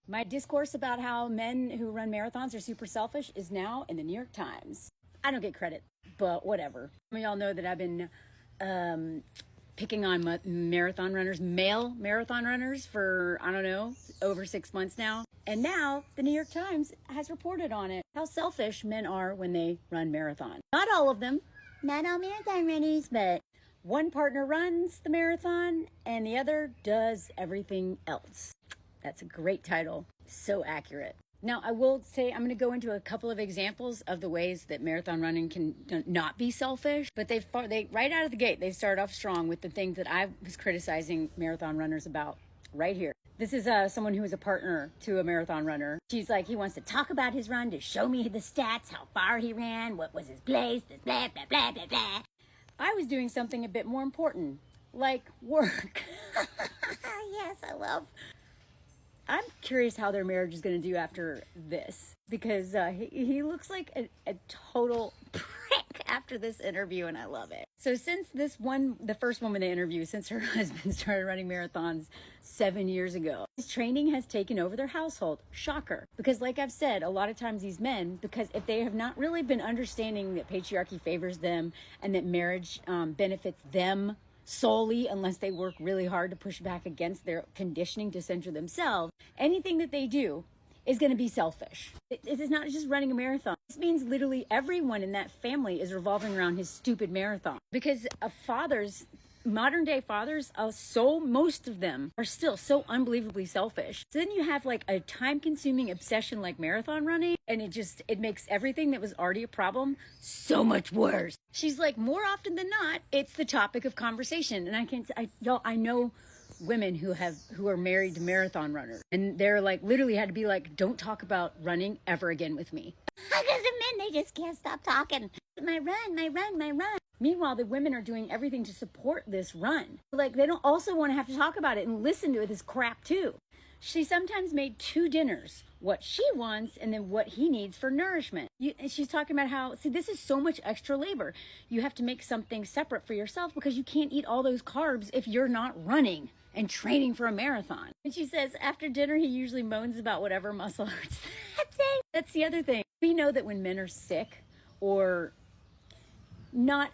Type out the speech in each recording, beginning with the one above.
My discourse about how men who run marathons are super selfish is now in the New York Times. I don't get credit, but whatever. Some of y'all know that I've been picking on marathon runners, male marathon runners, for, I don't know, over 6 months now. And now the New York Times has reported on it, how selfish men are when they run marathon. Not all of them, not all marathon runners, but one partner runs the marathon and the other does everything else. That's a great title. So accurate. Now, I will say I'm going to go into a couple of examples of the ways that marathon running can not be selfish, but they right out of the gate, they start off strong with the things that I was criticizing marathon runners about right here. This is someone who is a partner to a marathon runner. She's like, he wants to talk about his run, to show me the stats, how far he ran, what was his place, this blah, blah, blah, blah, blah. I was doing something a bit more important, like work. Yes, I'm curious how their marriage is going to do after this, because he looks like a total prick after this interview, and I love it. So since the first woman to interview, since her husband started running marathons 7 years ago, his training has taken over their household. Shocker. Because like I've said, a lot of times these men, because if they have not really been understanding that patriarchy favors them and that marriage benefits them solely, unless they work really hard to push back against their conditioning to center themselves, anything that they do is going to be selfish. It is not just running a marathon. This means literally everyone in that family is revolving around his stupid marathon. Because modern day fathers, most of them are still so unbelievably selfish. So then you have like a time consuming obsession like marathon running, and it makes everything that was already a problem so much worse. She's like, more often than not, it's the topic of conversation. And I know women who are married to marathon runners, and they're like, literally had to be like, don't talk about running ever again with me. Because the men, they just can't stop talking. My run. Meanwhile, the women are doing everything to support this run. Like, they don't also want to have to talk about it and listen to this crap too. She sometimes made 2 dinners, what she wants and then what he needs for nourishment. And she's talking about how, see, this is so much extra labor. You have to make something separate for yourself because you can't eat all those carbs if you're not running and training for a marathon. And she says after dinner, he usually moans about whatever muscle hurts that day. That's the other thing. We know that when men are sick or not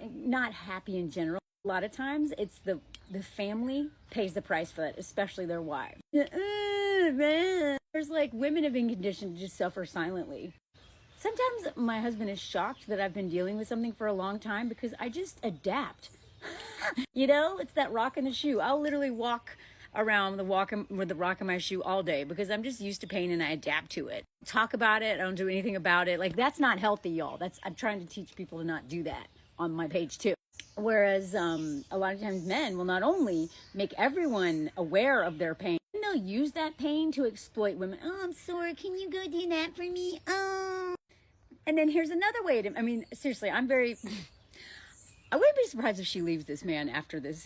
happy in general, a lot of times it's the family pays the price for that, especially their wives. There's like, women have been conditioned to just suffer silently. Sometimes my husband is shocked that I've been dealing with something for a long time because I just adapt. You know, it's that rock in the shoe. I'll literally walk around with the rock in my shoe all day because I'm just used to pain and I adapt to it. Talk about it. I don't do anything about it. Like, that's not healthy, y'all. I'm trying to teach people to not do that on my page too. Whereas a lot of times men will not only make everyone aware of their pain, they'll use that pain to exploit women. Oh, I'm sore. Can you go do that for me? Oh. And then here's another way seriously, I wouldn't be surprised if she leaves this man after this.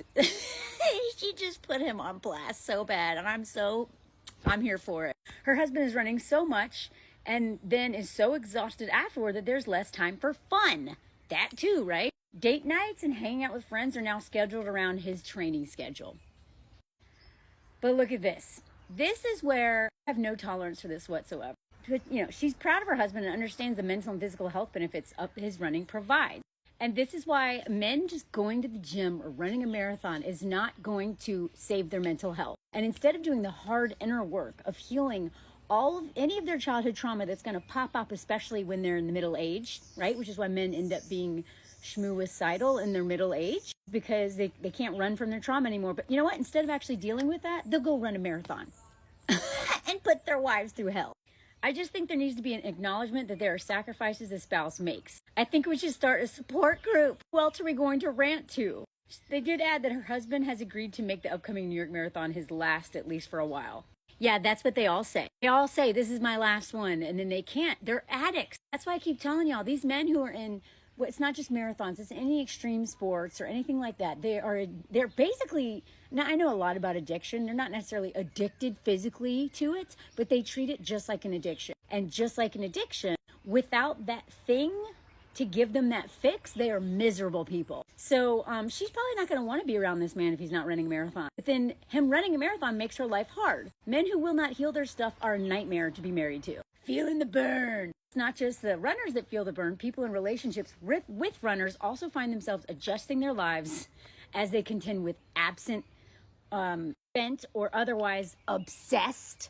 She just put him on blast so bad, and I'm here for it. Her husband is running so much and then is so exhausted afterward that there's less time for fun. That too, right? Date nights and hanging out with friends are now scheduled around his training schedule. But look at this. This is where I have no tolerance for this whatsoever. But, she's proud of her husband and understands the mental and physical health benefits his running provides. And this is why men just going to the gym or running a marathon is not going to save their mental health. And instead of doing the hard inner work of healing any of their childhood trauma that's going to pop up, especially when they're in the middle age, right? Which is why men end up being schmooicidal in their middle age, because they can't run from their trauma anymore. But you know what? Instead of actually dealing with that, they'll go run a marathon and put their wives through hell. I just think there needs to be an acknowledgement that there are sacrifices a spouse makes. I think we should start a support group. Who else are we going to rant to? They did add that her husband has agreed to make the upcoming New York Marathon his last, at least for a while. Yeah, that's what they all say. They all say, this is my last one. And then they can't. They're addicts. That's why I keep telling y'all, these men who are in, it's not just marathons, it's any extreme sports or anything like that. They're basically, now I know a lot about addiction. They're not necessarily addicted physically to it, but they treat it just like an addiction. And just like an addiction, without that thing, to give them that fix, they are miserable people. So she's probably not going to want to be around this man if he's not running a marathon. But then him running a marathon makes her life hard. Men who will not heal their stuff are a nightmare to be married to. Feeling the burn. It's not just the runners that feel the burn. People in relationships with runners also find themselves adjusting their lives as they contend with absent, bent, or otherwise obsessed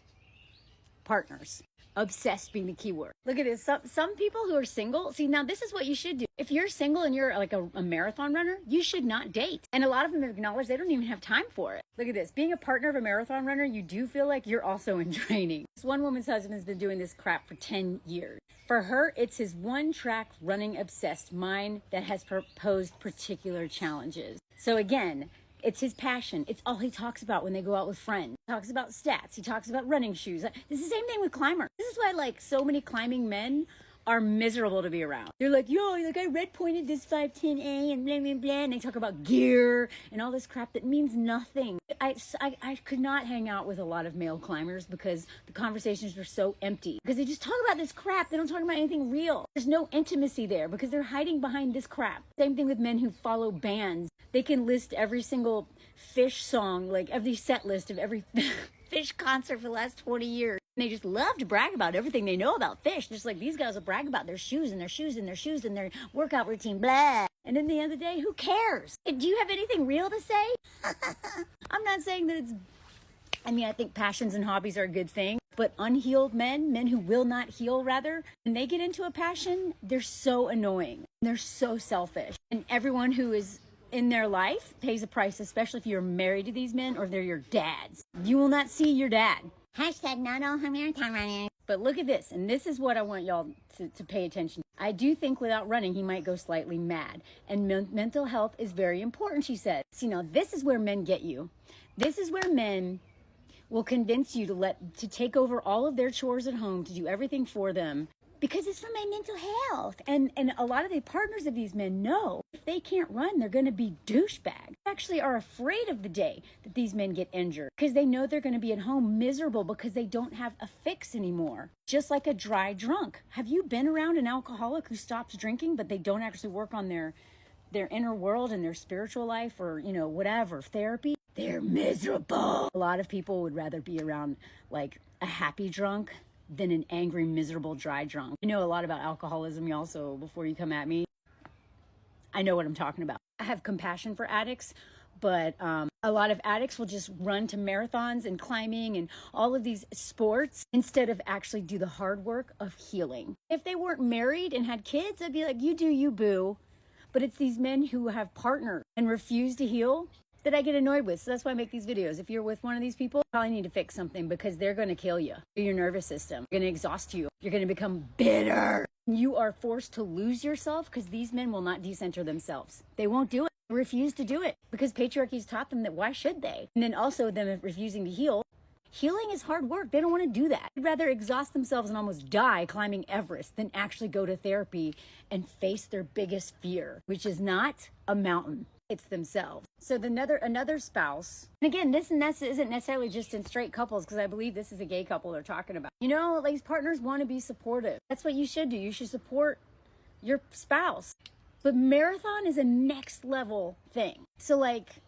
partners. Obsessed being the key word. Look at this. Some people who are single, see, now this is what you should do. If you're single and you're like a marathon runner, you should not date. And a lot of them acknowledge they don't even have time for it. Look at this. Being a partner of a marathon runner, you do feel like you're also in training. This one woman's husband has been doing this crap for 10 years. For her, it's his one-track running obsessed mind that has posed particular challenges. So again, it's his passion. It's all he talks about when they go out with friends. He talks about stats. He talks about running shoes. This is the same thing with climbers. This is why like so many climbing men are miserable to be around. They're like, yo, like I red pointed this 510A and blah, blah, blah. And they talk about gear and all this crap that means nothing. I could not hang out with a lot of male climbers because the conversations were so empty. Because they just talk about this crap. They don't talk about anything real. There's no intimacy there because they're hiding behind this crap. Same thing with men who follow bands. They can list every single Fish song, like every set list of every Fish concert for the last 20 years. And they just love to brag about everything they know about Fish. Just like these guys will brag about their shoes and their shoes and their shoes and their workout routine, blah. And in the end of the day, who cares? Do you have anything real to say? I'm not saying that I think passions and hobbies are a good thing. But unhealed men who will not heal rather, when they get into a passion, they're so annoying. They're so selfish. And everyone who is in their life pays a price, especially if you're married to these men or they're your dads. You will not see your dad. Hashtag not all marathon running. But look at this, and this is what I want y'all to pay attention to. I do think without running, he might go slightly mad. And mental health is very important, she said. So, this is where men get you. This is where men will convince you to take over all of their chores at home, to do everything for them, because it's for my mental health. And a lot of the partners of these men know if they can't run, they're going to be douchebags. They actually are afraid of the day that these men get injured because they know they're going to be at home miserable because they don't have a fix anymore. Just like a dry drunk. Have you been around an alcoholic who stops drinking, but they don't actually work on their inner world and their spiritual life or, whatever, therapy? They're miserable. A lot of people would rather be around like a happy drunk than an angry, miserable, dry drunk. I know a lot about alcoholism, y'all, so before you come at me, I know what I'm talking about. I have compassion for addicts, but a lot of addicts will just run to marathons and climbing and all of these sports instead of actually do the hard work of healing. If they weren't married and had kids, I'd be like, you do you, boo. But it's these men who have partners and refuse to heal that I get annoyed with. So that's why I make these videos. If you're with one of these people, you probably need to fix something because they're going to kill you. Your nervous system. They're going to exhaust you. You're going to become bitter. You are forced to lose yourself because these men will not decenter themselves. They won't do it. They refuse to do it because patriarchy's taught them that why should they? And then also them refusing to heal. Healing is hard work. They don't want to do that. They'd rather exhaust themselves and almost die climbing Everest than actually go to therapy and face their biggest fear, which is not a mountain. It's themselves. So another spouse, and again, this isn't necessarily just in straight couples because I believe this is a gay couple they're talking about. These partners want to be supportive. That's what you should do. You should support your spouse. But marathon is a next level thing. So like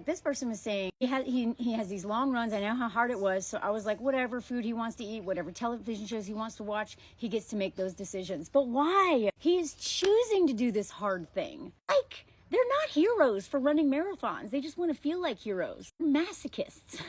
this person was saying, he has these long runs. I know how hard it was. So I was like, whatever food he wants to eat, whatever television shows he wants to watch, he gets to make those decisions. But why? He is choosing to do this hard thing. Like, they're not heroes for running marathons. They just want to feel like heroes. They're masochists.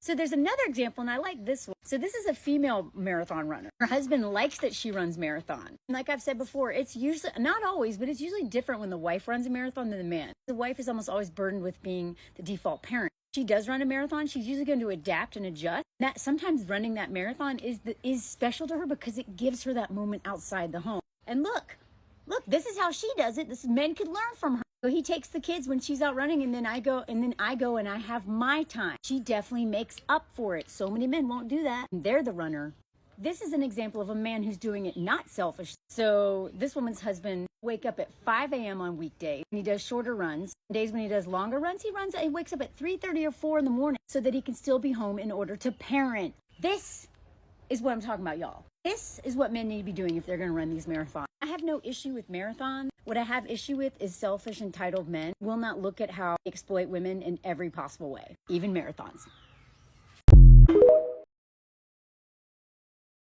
So there's another example, and I like this one. So this is a female marathon runner. Her husband likes that she runs marathon. And like I've said before, it's usually, not always, but it's usually different when the wife runs a marathon than the man. The wife is almost always burdened with being the default parent. She does run a marathon, she's usually going to adapt and adjust. That sometimes running that marathon is special to her because it gives her that moment outside the home. And look, this is how she does it. Men could learn from her. So he takes the kids when she's out running, and then I go and I have my time. She definitely makes up for it. So many men won't do that. They're the runner. This is an example of a man who's doing it not selfish. So this woman's husband wake up at 5 a.m. on weekdays. And he does shorter runs. Days when he does longer runs, he wakes up at 3:30 or 4 in the morning so that he can still be home in order to parent. This is what I'm talking about, y'all. This is what men need to be doing if they're going to run these marathons. I have no issue with marathons. What I have issue with is selfish, entitled men who will not look at how they exploit women in every possible way, even marathons.